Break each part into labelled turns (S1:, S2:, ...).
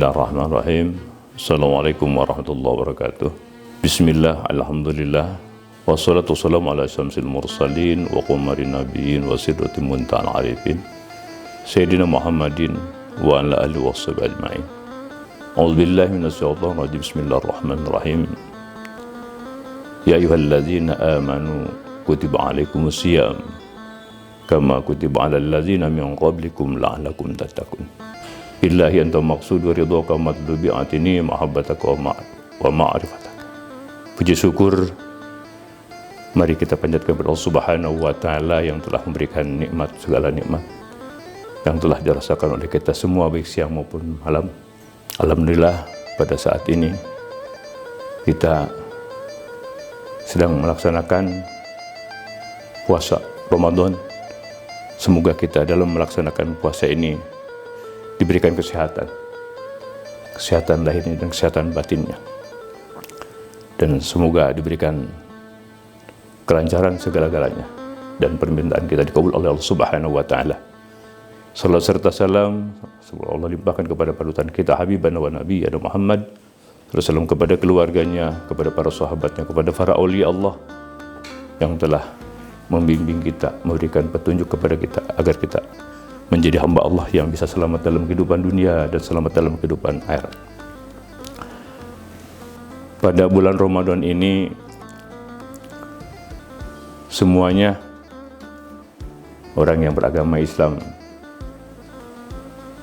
S1: Bismillahirrahmanirrahim. Assalamualaikum warahmatullahi wabarakatuh. Bismillah, alhamdulillah. Wassalatu wassalamu ala syamsil mursalin wa qumarin nabiyyin wa sidratin muntahal arifin Sayyidina Muhammadin wa ala alihi wa sahbihi ajma'in. A'udzubillahi minasyaitonir rajim. Bismillahirrahmanirrahim. Ya ayyuhalladzina amanu kutiba alaikumus syiyam kama kutiba alal ladzina min qablikum la'allakum tattaqun. Billahi anta maqsud wa ridhaka matlubi atini mahabbataka wa ma'rifataka. Puji syukur mari kita panjatkan kepada Allah Subhanahu wa taala yang telah memberikan nikmat, segala nikmat yang telah dirasakan oleh kita semua baik siang maupun malam. Alhamdulillah pada saat ini kita sedang melaksanakan puasa Ramadan. Semoga kita dalam melaksanakan puasa ini diberikan kesehatan lahirnya dan kesehatan batinnya, dan semoga diberikan kelancaran segala-galanya dan permintaan kita dikabul oleh Allah Subhanahu wa taala. Salam serta salam semoga Allah limpahkan kepada panutan kita Habibana wa Nabi Adam Muhammad, salam kepada keluarganya, kepada para sahabatnya, kepada para aulia Allah yang telah membimbing kita, memberikan petunjuk kepada kita agar kita menjadi hamba Allah yang bisa selamat dalam kehidupan dunia dan selamat dalam kehidupan akhirat. Pada bulan Ramadan ini semuanya orang yang beragama Islam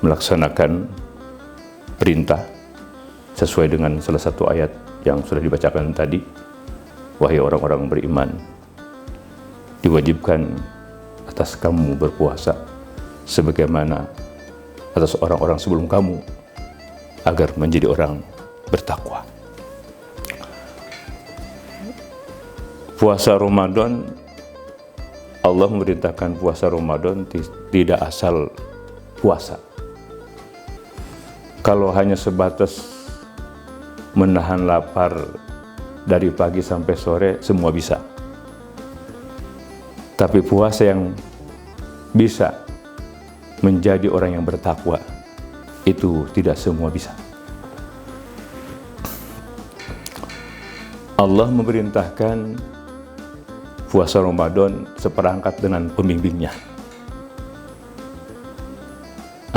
S1: melaksanakan perintah sesuai dengan salah satu ayat yang sudah dibacakan tadi. Wahai orang-orang beriman, diwajibkan atas kamu berpuasa sebagaimana atas orang-orang sebelum kamu agar menjadi orang bertakwa. Puasa Ramadan, Allah memerintahkan puasa Ramadan tidak asal puasa. Kalau hanya sebatas menahan lapar dari pagi sampai sore, semua bisa. Tapi puasa yang bisa menjadi orang yang bertakwa, itu tidak semua bisa. Allah memerintahkan puasa Ramadan seperangkat dengan pembimbingnya.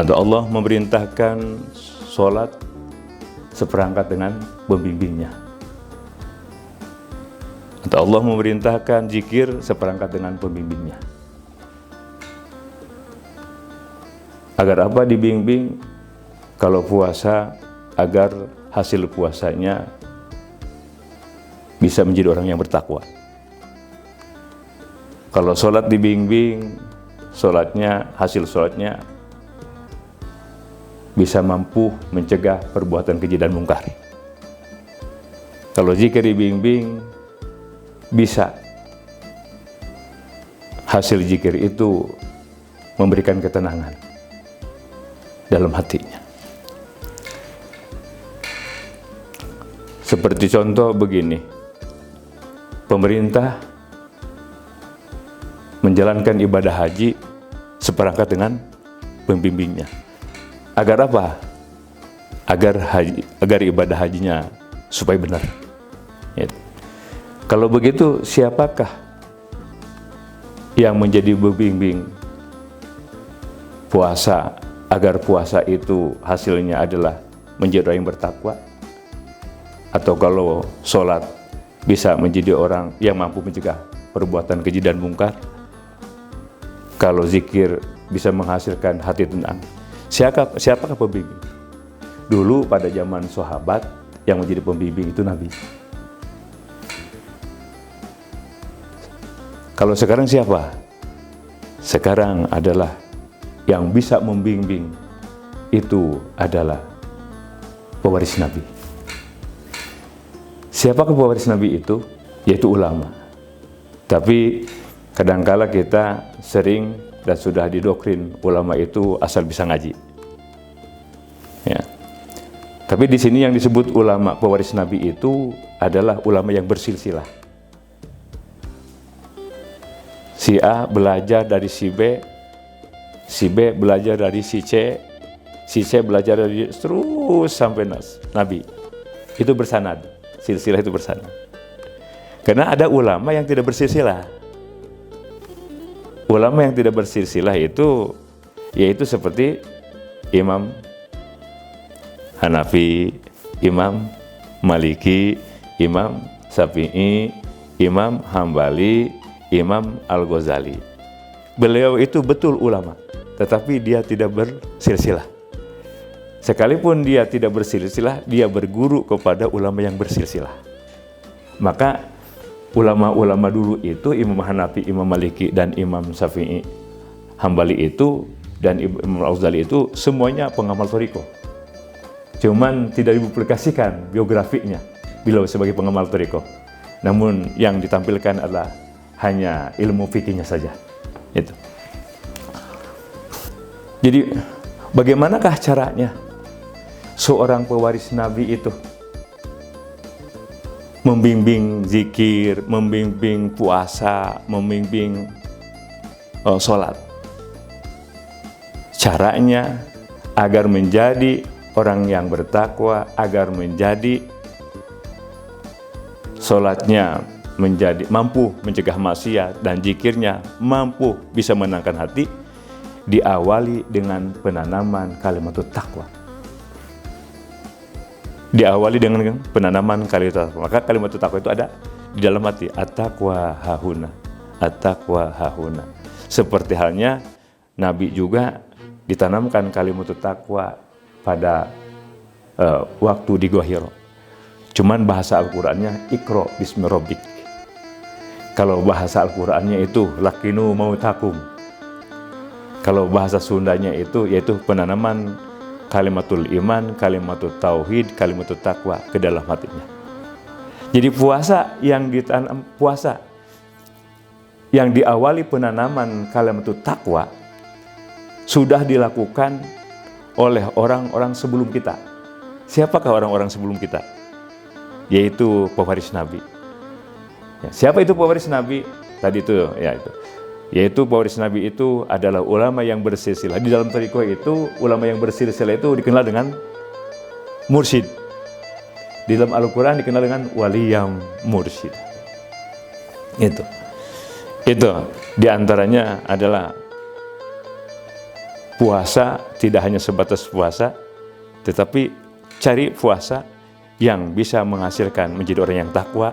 S1: Atau Allah memerintahkan sholat seperangkat dengan pembimbingnya. Atau Allah memerintahkan zikir seperangkat dengan pembimbingnya. Agar apa dibimbing? Kalau puasa, agar hasil puasanya bisa menjadi orang yang bertakwa. Kalau sholat dibimbing, hasil sholatnya bisa mampu mencegah perbuatan keji dan mungkar. Kalau zikir dibimbing, bisa hasil zikir itu memberikan ketenangan dalam hatinya. Seperti contoh begini, pemerintah menjalankan ibadah haji seperangkat dengan pembimbingnya. Agar apa? Agar ibadah hajinya supaya benar. Ya. Kalau begitu, siapakah yang menjadi pembimbing puasa agar puasa itu hasilnya adalah menjadi orang yang bertakwa? Atau kalau sholat bisa menjadi orang yang mampu mencegah perbuatan keji dan mungkar? Kalau zikir bisa menghasilkan hati tenang? Siapakah pembimbing? Dulu pada zaman sahabat yang menjadi pembimbing itu Nabi. Kalau sekarang siapa? Sekarang adalah yang bisa membimbing itu adalah pewaris Nabi. Siapakah pewaris Nabi itu? Yaitu ulama. Tapi kadangkala kita sering dan sudah didoktrin ulama itu asal bisa ngaji. Ya. Tapi di sini yang disebut ulama pewaris Nabi itu adalah ulama yang bersilsilah. Si A belajar dari si B belajar dari si C Si saya belajar dari terus sampai Nabi. Itu bersanad. Silsilah itu bersanad. Karena ada ulama yang tidak bersilsilah. Ulama yang tidak bersilsilah itu yaitu seperti Imam Hanafi, Imam Maliki, Imam Syafi'i, Imam Hambali, Imam Al-Ghazali. Beliau itu betul ulama, tetapi dia tidak bersilsilah. Sekalipun dia tidak bersilsilah, dia berguru kepada ulama yang bersilsilah. Maka ulama-ulama dulu itu Imam Hanafi, Imam Maliki, dan Imam Syafi'i, Hambali itu dan Imam Al-Ghazali itu semuanya pengamal thariqah. Cuman tidak dipublikasikan biografinya beliau sebagai pengamal thariqah. Namun yang ditampilkan adalah hanya ilmu fikihnya saja. Itu. Jadi bagaimanakah caranya seorang pewaris Nabi itu membimbing zikir, membimbing puasa, membimbing sholat? Caranya agar menjadi orang yang bertakwa, agar menjadi sholatnya menjadi mampu mencegah maksiat dan zikirnya mampu bisa menenangkan hati, diawali dengan penanaman kalimat taqwa. Diawali dengan penanaman kalimat taqwa. Maka kalimat taqwa itu ada di dalam hati. At-taqwa hahuna, at-taqwa hahuna. Seperti halnya Nabi juga ditanamkan kalimat taqwa pada waktu di Gua Hira. Cuman bahasa Al-Qur'annya Iqra bismi rabbik. Kalau bahasa Al-Qur'annya itu lakinu mautakum. Kalau bahasa Sundanya itu yaitu penanaman kalimatul iman, kalimatul tauhid, kalimatul taqwa ke dalam hatinya. Jadi puasa yang diawali penanaman kalimatul taqwa sudah dilakukan oleh orang-orang sebelum kita. Siapakah orang-orang sebelum kita? Yaitu pewaris Nabi. Ya, siapa itu pewaris Nabi? Tadi itu ya itu. Yaitu pewaris Nabi itu adalah ulama yang bersilsilah. Di dalam thariqah itu ulama yang bersilsilah itu dikenal dengan mursyid. Di dalam Al-Qur'an dikenal dengan wali yang mursyid. Itu diantaranya adalah puasa, tidak hanya sebatas puasa, tetapi cari puasa yang bisa menghasilkan menjadi orang yang takwa.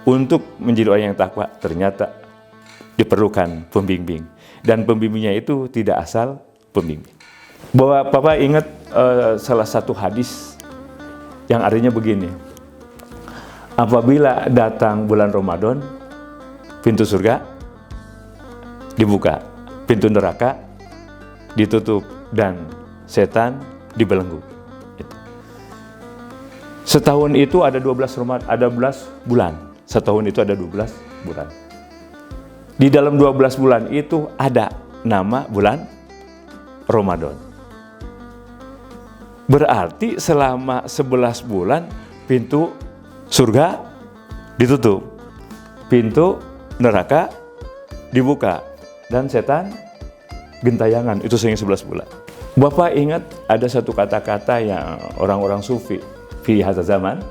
S1: Untuk menjadi orang yang takwa ternyata diperlukan pembimbing, dan pembimbingnya itu tidak asal pembimbing. Bahwa Papa ingat salah satu hadis yang artinya begini: apabila datang bulan Ramadan, pintu surga dibuka, pintu neraka ditutup, dan setan dibelenggu. Setahun itu ada 12 bulan. Setahun itu ada 12 bulan. Di dalam 12 bulan itu ada nama bulan Ramadan. Berarti selama 11 bulan pintu surga ditutup, pintu neraka dibuka, dan setan gentayangan. Itu sehingga 11 bulan. Bapak ingat ada satu kata-kata yang orang-orang sufi fi hadza zaman,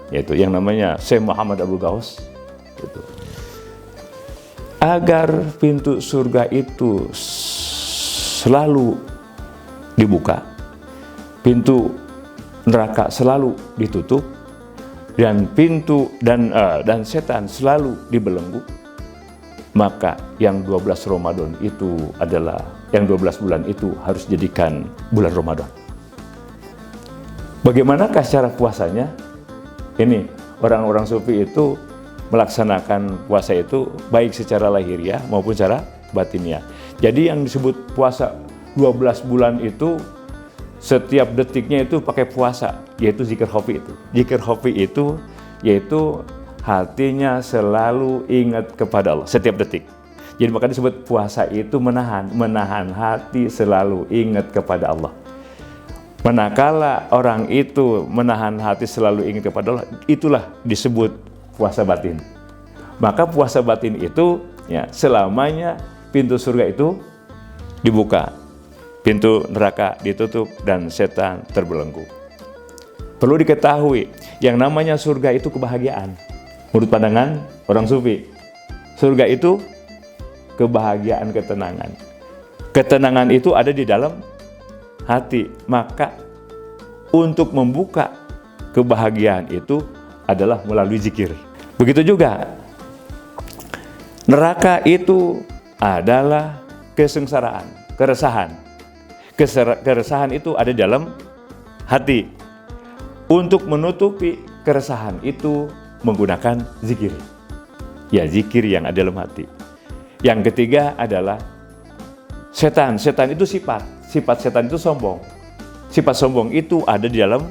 S1: yaitu yang namanya Syekh Muhammad Abdul Ghaus. Agar pintu surga itu selalu dibuka, pintu neraka selalu ditutup, dan pintu dan setan selalu dibelenggu, maka yang 12 Ramadan itu adalah, yang 12 bulan itu harus jadikan bulan Ramadan. Bagaimanakah cara puasanya? Ini orang-orang sufi itu melaksanakan puasa itu baik secara lahiriah maupun secara batiniah. Jadi yang disebut puasa 12 bulan itu setiap detiknya itu pakai puasa, yaitu zikir khafi itu. Zikir khafi itu yaitu hatinya selalu ingat kepada Allah setiap detik. Jadi maka disebut puasa itu menahan hati selalu ingat kepada Allah. Manakala orang itu menahan hati selalu ingat kepada Allah, itulah disebut puasa batin. Maka puasa batin itu ya selamanya pintu surga itu dibuka. pintu neraka ditutup dan setan terbelenggu. Perlu diketahui, yang namanya surga itu kebahagiaan. Menurut pandangan orang sufi, surga itu kebahagiaan, ketenangan. Ketenangan itu ada di dalam hati. Maka untuk membuka kebahagiaan itu adalah melalui zikir. Begitu juga neraka itu adalah kesengsaraan, keresahan. Keresahan itu ada di dalam hati. Untuk menutupi keresahan itu menggunakan zikir. Ya, zikir yang ada dalam hati. Yang ketiga adalah setan. Setan itu sifat. Sifat setan itu sombong. Sifat sombong itu ada di dalam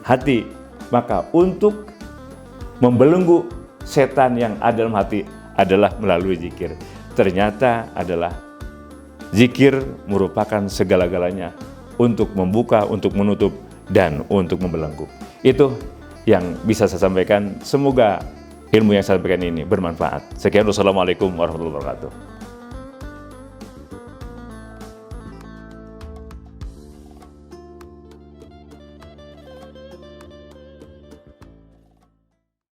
S1: hati. Maka untuk membelenggu setan yang ada dalam hati adalah melalui zikir. Ternyata adalah zikir merupakan segala-galanya untuk membuka, untuk menutup, dan untuk membelenggu. Itu yang bisa saya sampaikan. Semoga ilmu yang saya sampaikan ini bermanfaat. Sekian, wassalamualaikum warahmatullahi wabarakatuh.